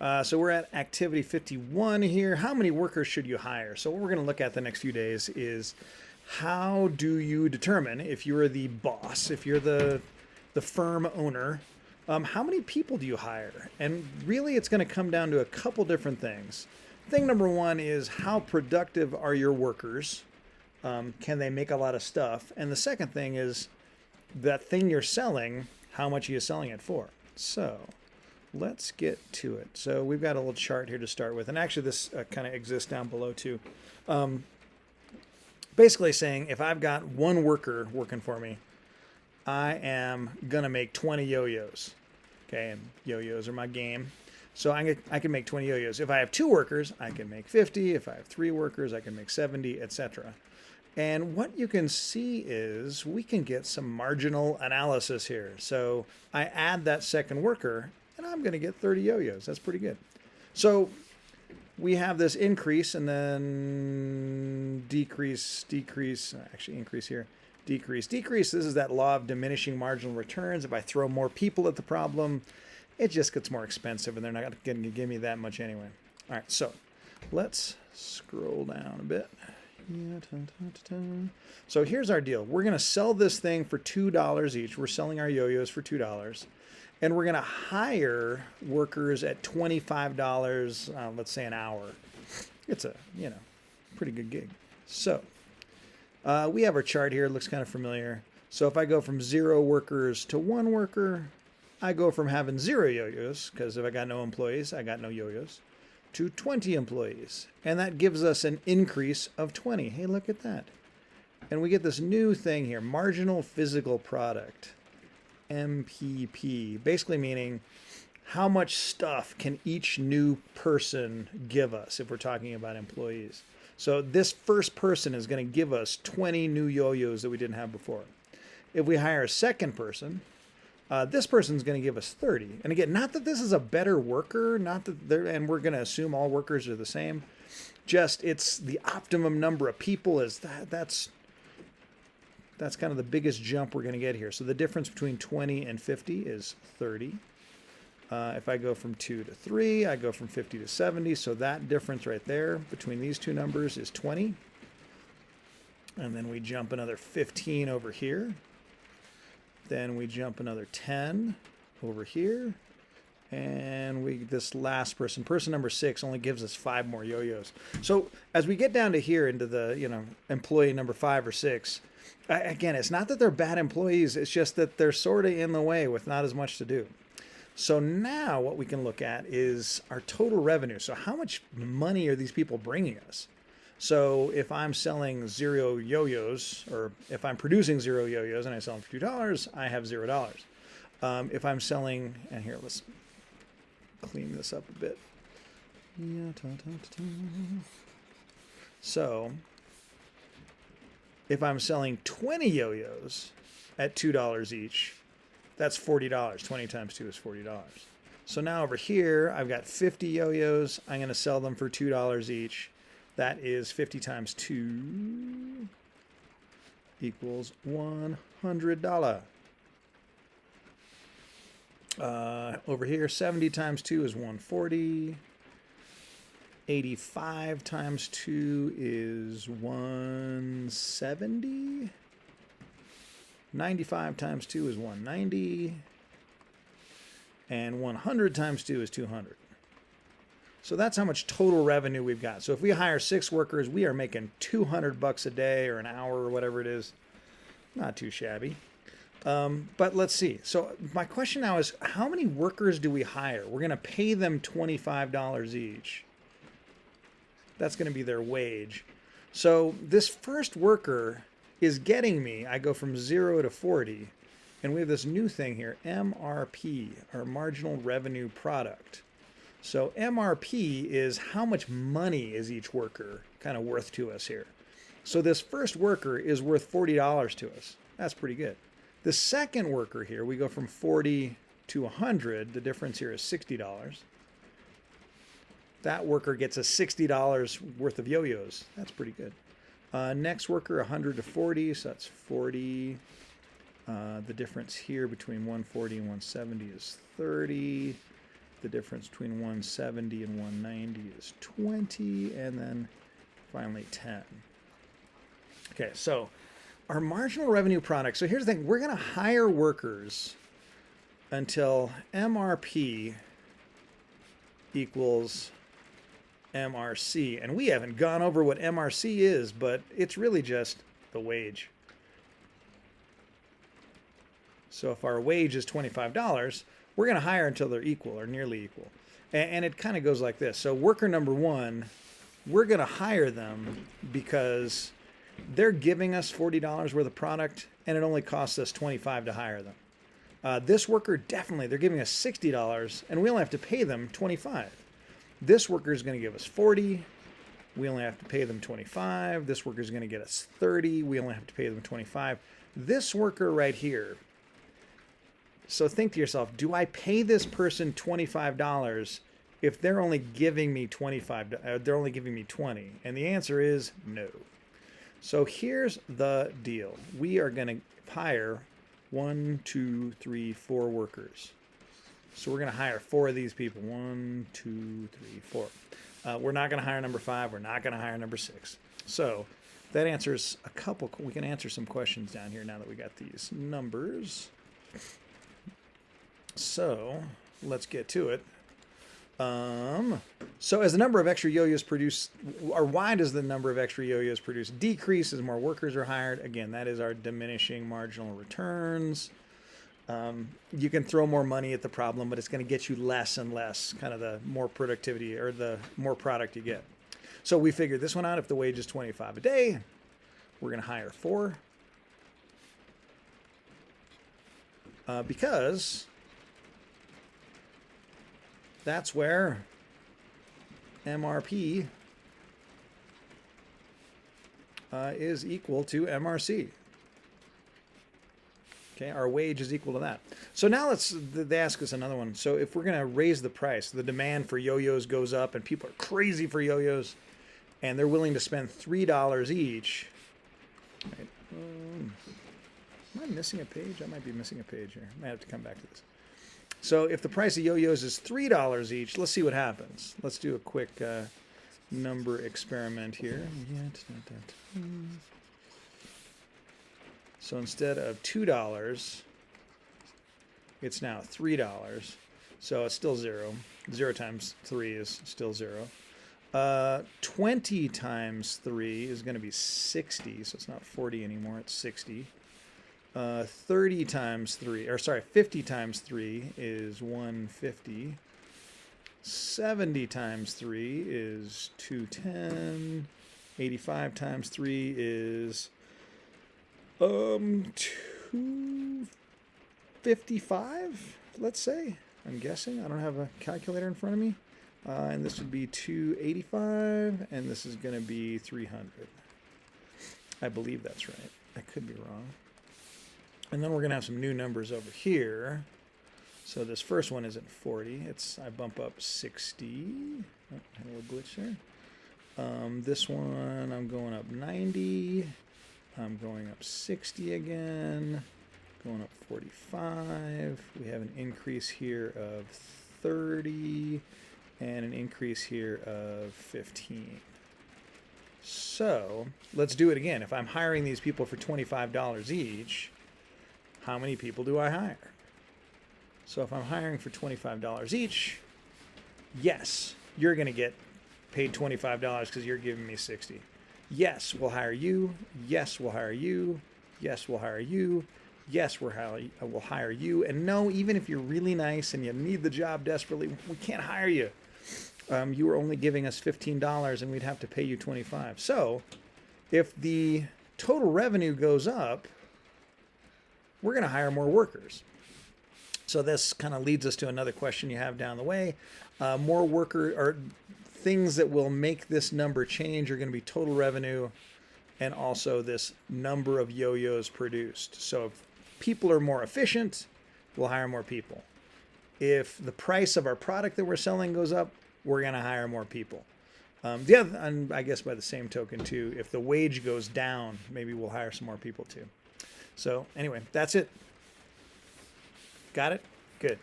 So we're at activity 51 here. How many workers should you hire? So what we're going to look at the next few days is how do you determine if you're the boss, if you're the firm owner, how many people do you hire? And really, it's going to come down to a couple different things. Thing number one is how productive are your workers? Can they make a lot of stuff? And the second thing is that thing you're selling, how much are you selling it for? So let's get to it. So we've got a little chart here to start with. And actually, this kind of exists down below too. Basically saying if I've got one worker working for me, I am going to make 20 yo-yos. Okay, and yo-yos are my game. So I can make 20 yo-yos. If I have two workers, I can make 50. If I have three workers, I can make 70, etc. And what you can see is we can get some marginal analysis here. So I add that second worker, and I'm going to get 30 yo-yos. That's pretty good. So we have this increase and then decrease, actually increase here, decrease. This is that law of diminishing marginal returns. If I throw more people at the problem, it just gets more expensive and they're not going to give me that much anyway. All right, so let's scroll down a bit. So here's our deal. We're going to sell this thing for $2 each. We're selling our yo-yos for $2. And we're going to hire workers at $25, let's say an hour. It's a, pretty good gig. So we have our chart here. It looks kind of familiar. So if I go from 0 workers to 1 worker, I go from having 0 yo-yos, because if I got no employees, I got no yo-yos, to 20 employees. And that gives us an increase of 20. Hey, look at that. And we get this new thing here, marginal physical product. MPP, basically meaning how much stuff can each new person give us if we're talking about employees. So this first person is going to give us 20 new yo-yos that we didn't have before. If we hire a second person, this person's going to give us 30. And again, not that this is a better worker, not that they're, and we're going to assume all workers are the same. Just it's the optimum number of people is that's kind of the biggest jump we're going to get here. So the difference between 20 and 50 is 30. If I go from 2 to 3, I go from 50 to 70. So that difference right there between these two numbers is 20. And then we jump another 15 over here. Then we jump another 10 over here. And this last person number 6, only gives us 5 more yo-yos. So as we get down to here into the, employee number 5 or 6, again, it's not that they're bad employees. It's just that they're sort of in the way with not as much to do. So now what we can look at is our total revenue. So how much money are these people bringing us? So if I'm selling 0 yo-yos, or if I'm producing 0 yo-yos and I sell them for $2, I have $0. If I'm selling, and here, let's clean this up a bit. So if I'm selling 20 yo-yos at $2 each, that's $40. 20 times 2 is $40. So now over here, I've got 50 yo-yos. I'm going to sell them for $2 each. That is 50 times 2 equals $100. Over here, 70 times 2 is 140. 85 times 2 is 170. 95 times 2 is 190. And 100 times 2 is 200. So that's how much total revenue we've got. So if we hire 6 workers, we are making $200 a day or an hour or whatever it is. Not too shabby. But let's see. So my question now is, how many workers do we hire? We're going to pay them $25 each. That's going to be their wage. So this first worker is getting me, I go from 0 to 40, and we have this new thing here, MRP, or marginal revenue product. So MRP is how much money is each worker kind of worth to us here. So this first worker is worth $40 to us. That's pretty good. The second worker here, we go from 40 to 100. The difference here is $60. That worker gets us $60 worth of yo-yos. That's pretty good. Next worker, 100 to 40, so that's 40. The difference here between 140 and 170 is 30. The difference between 170 and 190 is 20, and then finally 10. Okay, so our marginal revenue product. So here's the thing. We're going to hire workers until MRP equals MRC. And we haven't gone over what MRC is, but it's really just the wage. So if our wage is $25, we're going to hire until they're equal or nearly equal. And it kind of goes like this. So worker number one, we're going to hire them because they're giving us $40 worth of product, and it only costs us $25 to hire them. This worker, definitely, they're giving us $60, and we only have to pay them $25. This worker is going to give us $40. We only have to pay them $25. This worker is going to get us $30. We only have to pay them $25. This worker right here. So think to yourself, do I pay this person $25 if they're only giving me $25? They're only giving me $20, and the answer is no. So here's the deal. We are going to hire 1, 2, 3, 4 workers. So we're going to hire 4 of these people. 1, 2, 3, 4. We're not going to hire number 5. We're not going to hire number 6. So that answers a couple. We can answer some questions down here now that we got these numbers. So let's get to it. So as the number of extra yo-yos produced, or why does the number of extra yo-yos produced decrease as more workers are hired? Again, that is our diminishing marginal returns. You can throw more money at the problem, but it's going to get you less and less, kind of the more productivity or the more product you get. So we figured this one out. If the wage is $25 a day, we're going to hire 4. Because that's where MRP is equal to MRC. Okay, our wage is equal to that. So now they ask us another one. So if we're going to raise the price, the demand for yo-yos goes up and people are crazy for yo-yos and they're willing to spend $3 each. Right. Am I missing a page? I might be missing a page here. I might have to come back to this. So if the price of yo-yos is $3 each, let's see what happens. Let's do a quick number experiment here. So instead of $2, it's now $3. So it's still 0. 0 times 3 is still 0. 20 times 3 is going to be 60. So it's not 40 anymore. It's 60. 50 times 3 is 150. 70 times 3 is 210. 85 times 3 is 255, let's say. I'm guessing. I don't have a calculator in front of me. And this would be 285, and this is going to be 300. I believe that's right. I could be wrong. And then we're going to have some new numbers over here. So this first one isn't 40. I bump up 60. Oh, had a little glitch there. This one, I'm going up 90. I'm going up 60 again. Going up 45. We have an increase here of 30. And an increase here of 15. So let's do it again. If I'm hiring these people for $25 each, how many people do I hire? So if I'm hiring for $25 each, yes, you're going to get paid $25 because you're giving me 60. Yes, we'll hire you. Yes, we'll hire you. Yes, we'll hire you. Yes, we'll hire you. And no, even if you're really nice and you need the job desperately, we can't hire you. You were only giving us $15 and we'd have to pay you $25. So if the total revenue goes up, we're going to hire more workers. So this kind of leads us to another question you have down the way. More worker or things that will make this number change are going to be total revenue and also this number of yo-yos produced. So if people are more efficient, we'll hire more people. If the price of our product that we're selling goes up, we're going to hire more people. And I guess by the same token too, if the wage goes down, maybe we'll hire some more people too. So anyway, that's it. Got it? Good.